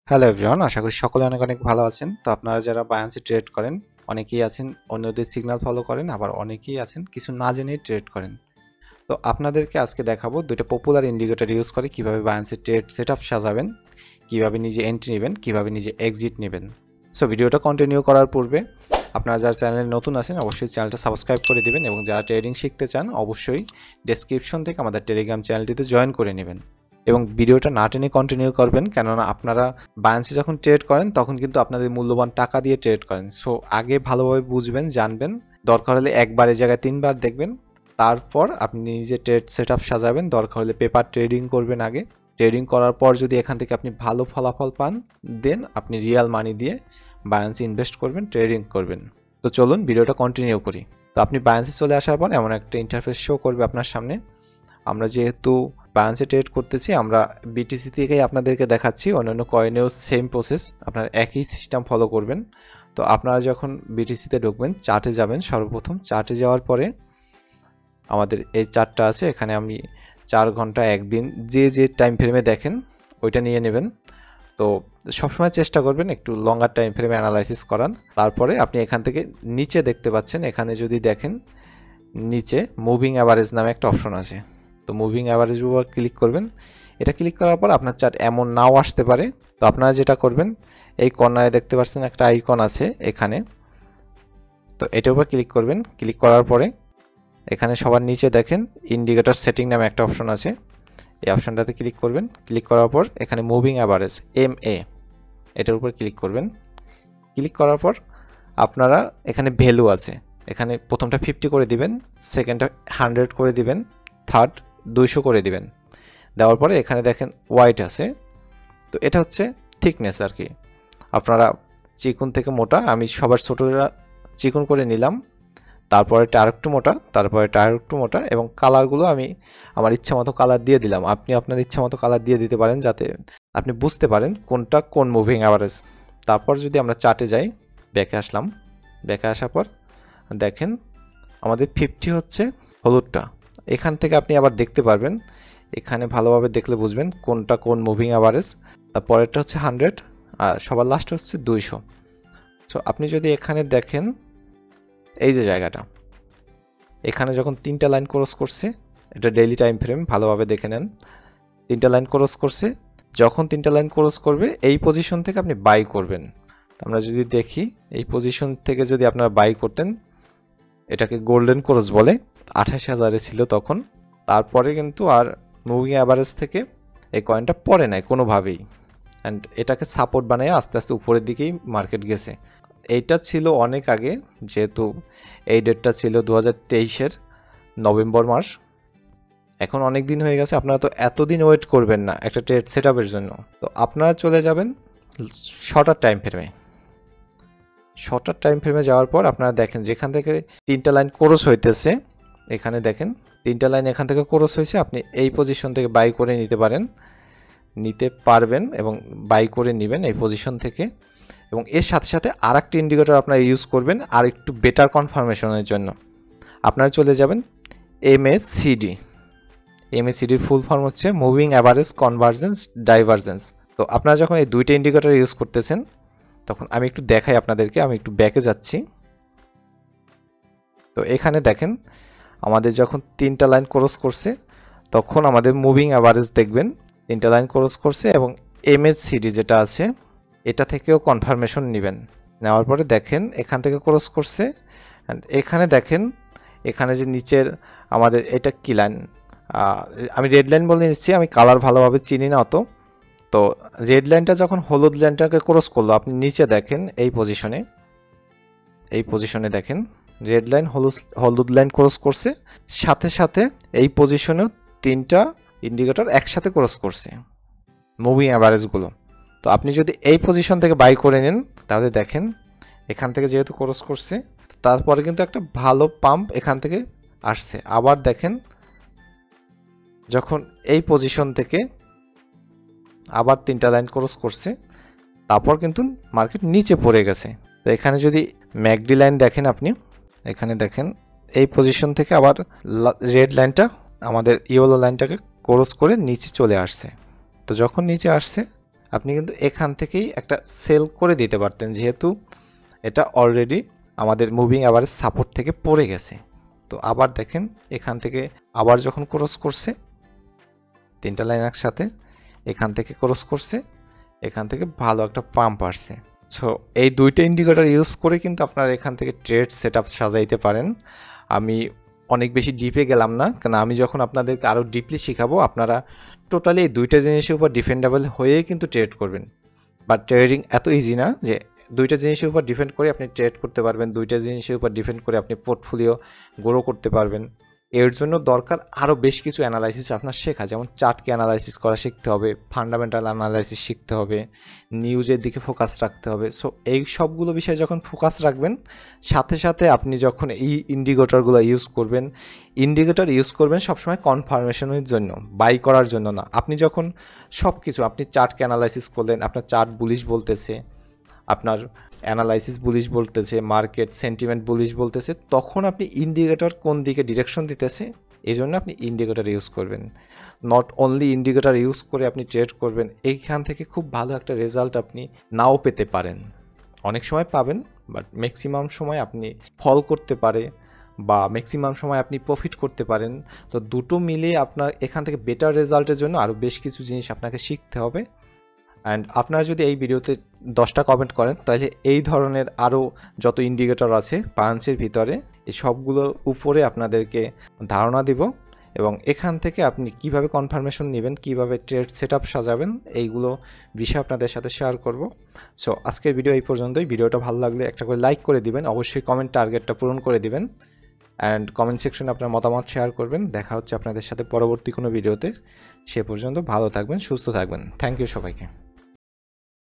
Hello everyone, আশা করি সকলে অনেক অনেক ভালো আছেন। তো আপনারা যারা বায়ান্সে ট্রেড করেন, অনেকেই আছেন অন্যদের সিগন্যাল ফলো করেন, আবার অনেকেই আছেন কিছু না জেনেই ট্রেড করেন। তো আপনাদেরকে আজকে দেখাবো দুইটা পপুলার ইন্ডিকেটর ইউজ করে কিভাবে বায়ান্সে ট্রেড সেটআপ সাজাবেন, কিভাবে নিজে এন্ট্রি নেবেন, কিভাবে নিজে এক্সিট নেবেন। সো ভিডিওটা কন্টিনিউ করার পূর্বে আপনারা যারা চ্যানেলে নতুন আছেন অবশ্যই চ্যানেলটা সাবস্ক্রাইব করে দিবেন, এবং যারা ট্রেডিং শিখতে চান অবশ্যই ডেসক্রিপশন থেকে আমাদের টেলিগ্রাম চ্যানেলটিতে জয়েন করে নেবেন। এবং ভিডিওটা না টেনে কন্টিনিউ করবেন, কেননা আপনারা বায়ান্সে যখন ট্রেড করেন তখন কিন্তু আপনাদের মূল্যবান টাকা দিয়ে ট্রেড করেন। সো আগে ভালোভাবে বুঝবেন, জানবেন, দরকার হলে একবারের জায়গায় 3বার দেখবেন, তারপর আপনি নিজে ট্রেড সেটআপ সাজাবেন। দরকার হলে পেপার ট্রেডিং করবেন আগে। ট্রেডিং করার পর যদি এখান থেকে আপনি ভালো ফলাফল পান, দেন আপনি রিয়াল মানি দিয়ে বায়ান্সে ইনভেস্ট করবেন, ট্রেডিং করবেন। তো চলুন ভিডিওটা কন্টিনিউ করি। তো আপনি বায়ান্সে চলে আসার পর এমন একটা ইন্টারফেস শো করবে আপনার সামনে। আমরা যেহেতু বায়ান্সে ট্রেড করতেছি, আমরা বিটিসি থেকেই আপনাদেরকে দেখাচ্ছি, অন্যান্য কয়েনেও সেম প্রসেস, আপনারা একই সিস্টেম ফলো করবেন। তো আপনারা যখন বিটিসিতে ঢুকবেন, চার্টে যাবেন। সর্বপ্রথম চার্টে যাওয়ার পরে আমাদের এই চার্টটা আছে, এখানে আমি 4 ঘন্টা, একদিন, যে টাইম ফ্রেমে দেখেন ওইটা নিয়ে নেবেন। তো সবসময় চেষ্টা করবেন একটু লঙ্গার টাইম ফ্রেমে অ্যানালাইসিস করার। তারপরে আপনি এখান থেকে নিচে দেখতে পাচ্ছেন, এখানে যদি দেখেন নিচে মুভিং অ্যাভারেজ নামে একটা অপশন আছে। তো মুভিং অ্যাভারেজ উপর ক্লিক করবেন। এটা ক্লিক করার পর আপনার চার্ট এমন নাও আসতে পারে। তো আপনারা যেটা করবেন, এই কর্নারে দেখতে পাচ্ছেন একটা আইকন আছে এখানে, তো এটার উপর ক্লিক করবেন। ক্লিক করার পরে এখানে সবার নিচে দেখেন ইন্ডিকেটর সেটিং নামে একটা অপশন আছে, এই অপশনটাতে ক্লিক করবেন। ক্লিক করার পর এখানে মুভিং অ্যাভারেজ MA এটার উপর ক্লিক করবেন। ক্লিক করার পর আপনারা এখানে ভ্যালু আছে, এখানে প্রথমটা 50 করে দিবেন, সেকেন্ডটা 100 করে দিবেন, থার্ড 200 করে দিবেন। দেওয়ার পরে এখানে দেখেন হোয়াইট আছে, তো এটা হচ্ছে থিকনেস আর কি। আপনারা চিকন থেকে মোটা, আমি সবার ছোটরা চিকন করে নিলাম, তারপরে আরেকটু মোটা, তারপরে আরেকটু মোটা, এবং কালারগুলো আমি আমার ইচ্ছা মতো কালার দিয়ে দিলাম। আপনি আপনার ইচ্ছা মতো কালার দিয়ে দিতে পারেন, যাতে আপনি বুঝতে পারেন কোনটা কোন মুভিং অ্যাভারেজ। তারপর যদি আমরা চার্টে যাই, ব্যাকে আসলাম, ব্যাকে আসার পর দেখেন আমাদের 50 হচ্ছে হলুদটা। এখান থেকে আপনি আবার দেখতে পারবেন, এখানে ভালোভাবে দেখলে বুঝবেন কোনটা কোন মুভিং অ্যাভারেজ। তারপরেরটা হচ্ছে 100, আর সবার লাস্ট হচ্ছে 200। সো আপনি যদি এখানে দেখেন, এই যে জায়গাটা, এখানে যখন 3টা লাইন ক্রস করছে, এটা ডেইলি টাইম ফ্রেম, ভালোভাবে দেখে নেন। 3টা লাইন ক্রস করছে, যখন 3টা লাইন ক্রস করবে এই পজিশন থেকে আপনি বাই করবেন। আমরা যদি দেখি, এই পজিশন থেকে যদি আপনারা বাই করতেন, এটাকে গোল্ডেন ক্রস বলে, 28,000-এ ছিল তখন। তারপরে কিন্তু আর মুভিং অ্যাভারেজ থেকে এই কয়েনটা পড়ে নাই কোনোভাবেই, অ্যান্ড এটাকে সাপোর্ট বানিয়ে আস্তে আস্তে উপরের দিকেই মার্কেট গেছে। এইটা ছিল অনেক আগে, যেহেতু এই ডেটটা ছিল 2023-এর নভেম্বর মাস। এখন অনেক দিন হয়ে গেছে, আপনারা তো এতদিন ওয়েট করবেন না একটা ট্রেড সেটআপের জন্য। তো আপনারা চলে যাবেন শর্টার টাইম ফ্রেমে। শর্টার টাইম ফ্রেমে যাওয়ার পর আপনারা দেখেন যেখান থেকে 3টা লাইন ক্রস হইতেছে, এখানে দেখেন 3টা লাইন এখান থেকে ক্রস হয়েছে, আপনি এই পজিশন থেকে বাই করে নিতে পারবেন এবং বাই করে নেবেন এই পজিশন থেকে। এবং এর সাথে সাথে আর একটা ইন্ডিকেটর আপনারা ইউজ করবেন আর একটু বেটার কনফার্মেশনের জন্য। আপনারা চলে যাবেন MACDর ফুল ফর্ম হচ্ছে মুভিং অ্যাভারেজ কনভার্জেন্স ডাইভারজেন্স। তো আপনারা যখন এই দুইটা ইন্ডিকেটর ইউজ করতেছেন, তখন আমি একটু দেখাই আপনাদেরকে, আমি একটু ব্যাকে যাচ্ছি। তো এখানে দেখেন আমাদের যখন 3টা লাইন ক্রস করছে, তখন আমাদের মুভিং অ্যাভারেজ দেখবেন 3টা লাইন ক্রস করছে, এবং MACD যেটা আছে এটা থেকেও কনফার্মেশন নেবেন। নেওয়ার পরে দেখেন এখান থেকে ক্রস করছে, অ্যান্ড এখানে দেখেন এখানে যে নিচের আমাদের এটা কি লাইন, আমি রেড লাইন বলে নিচ্ছি, আমি কালার ভালোভাবে চিনি না অত। তো রেড লাইনটা যখন হলুদ লাইনটাকে ক্রস করলো, আপনি নিচে দেখেন এই পজিশনে দেখেন রেড লাইন হলুদ লাইন ক্রস করছে, সাথে সাথে এই পজিশনেও 3টা ইন্ডিকেটর একসাথে ক্রস করছে মুভিং অ্যাভারেজগুলো। তো আপনি যদি এই পজিশন থেকে বাই করে নেন, তাহলে দেখেন এখান থেকে যেহেতু ক্রস করছে, তারপরে কিন্তু একটা ভালো পাম্প এখান থেকে আসছে। আবার দেখেন যখন এই পজিশন থেকে আবার 3টা লাইন ক্রস করছে, তারপর কিন্তু মার্কেট নিচে পড়ে গেছে। তো এখানে যদি ম্যাকডি লাইন দেখেন, আপনি এখানে দেখেন এই পজিশন থেকে আবার রেড লাইনটা আমাদের ইয়েলো লাইনটাকে ক্রস করে নিচে চলে আসছে। তো যখন নিচে আসছে, আপনি কিন্তু এখান থেকেই একটা সেল করে দিতে পারতেন, যেহেতু এটা অলরেডি আমাদের মুভিং অ্যাভারেজ সাপোর্ট থেকে পড়ে গেছে। তো আবার দেখেন এখান থেকে আবার যখন ক্রস করছে, তিনটা লাইন একসাথে এখান থেকে ক্রস করছে, এখান থেকে ভালো একটা পাম্প আসছে। সো এই দুইটা ইন্ডিকেটর ইউজ করে কিন্তু আপনারা এখান থেকে ট্রেড সেটআপ সাজাইতে পারেন। আমি অনেক বেশি ডিপে গেলাম না, কারণ আমি যখন আপনাদেরকে আরও ডিপলি শেখাবো আপনারা টোটালি এই দুইটা জিনিসের উপর ডিফেন্ডেবল হয়ে কিন্তু ট্রেড করবেন। বাট ট্রেডিং এত ইজি না যে দুইটা জিনিসের উপর ডিপেন্ড করে আপনি ট্রেড করতে পারবেন, দুইটা জিনিসের উপর ডিপেন্ড করে আপনি পোর্টফোলিও গ্রো করতে পারবেন। এর জন্য দরকার আরও বেশ কিছু অ্যানালাইসিস আপনার শেখা, যেমন চার্টকে অ্যানালাইসিস করা শিখতে হবে, ফান্ডামেন্টাল অ্যানালাইসিস শিখতে হবে, নিউজের দিকে ফোকাস রাখতে হবে। সো এই সবগুলো বিষয়ে যখন ফোকাস রাখবেন, সাথে সাথে আপনি যখন এই ইন্ডিকেটরগুলো ইউজ করবেন, ইন্ডিকেটর ইউজ করবেন সবসময় কনফার্মেশনের জন্য, বাই করার জন্য না। আপনি যখন সব কিছু আপনি চার্টকে অ্যানালাইসিস করলেন, আপনার চার্ট বুলিশ বলতেছে, আপনার অ্যানালাইসিস বুলিশ বলতেছে, মার্কেট সেন্টিমেন্ট বুলিশ বলতেছে, তখন আপনি ইন্ডিকেটর কোন দিকে ডিরেকশন দিতেছে এই জন্য আপনি ইন্ডিকেটর ইউজ করবেন। নট অনলি ইন্ডিকেটর ইউজ করে আপনি ট্রেড করবেন, এইখান থেকে খুব ভালো একটা রেজাল্ট আপনি নাও পেতে পারেন। অনেক সময় পাবেন, বাট ম্যাক্সিমাম সময় আপনি ফল করতে পারে বা ম্যাক্সিমাম সময় আপনি প্রফিট করতে পারেন। তো দুটো মিলিয়ে আপনার এখান থেকে বেটার রেজাল্টের জন্য আরও বেশ কিছু জিনিস আপনাকে শিখতে হবে। অ্যান্ড আপনারা যদি এই ভিডিওতে 10টা কমেন্ট করেন, তাহলে এই ধরনের আরও যত ইন্ডিকেটর আছে বায়ান্সির ভিতরে, এই সবগুলোর উপরে আপনাদেরকে ধারণা দিব, এবং এখান থেকে আপনি কিভাবে কনফার্মেশন নেবেন, কিভাবে ট্রেড সেটআপ সাজাবেন, এইগুলো বিষয় আপনাদের সাথে শেয়ার করব। সো আজকের ভিডিও এই পর্যন্তই। ভিডিওটা ভালো লাগলে একটা করে লাইক করে দিবেন, অবশ্যই কমেন্ট টার্গেটটা পূরণ করে দিবেন, অ্যান্ড কমেন্ট সেকশনে আপনার মতামত শেয়ার করবেন। দেখা হচ্ছে আপনাদের সাথে পরবর্তী কোনো ভিডিওতে। সে পর্যন্ত ভালো থাকবেন, সুস্থ থাকবেন। থ্যাংক ইউ সবাইকে।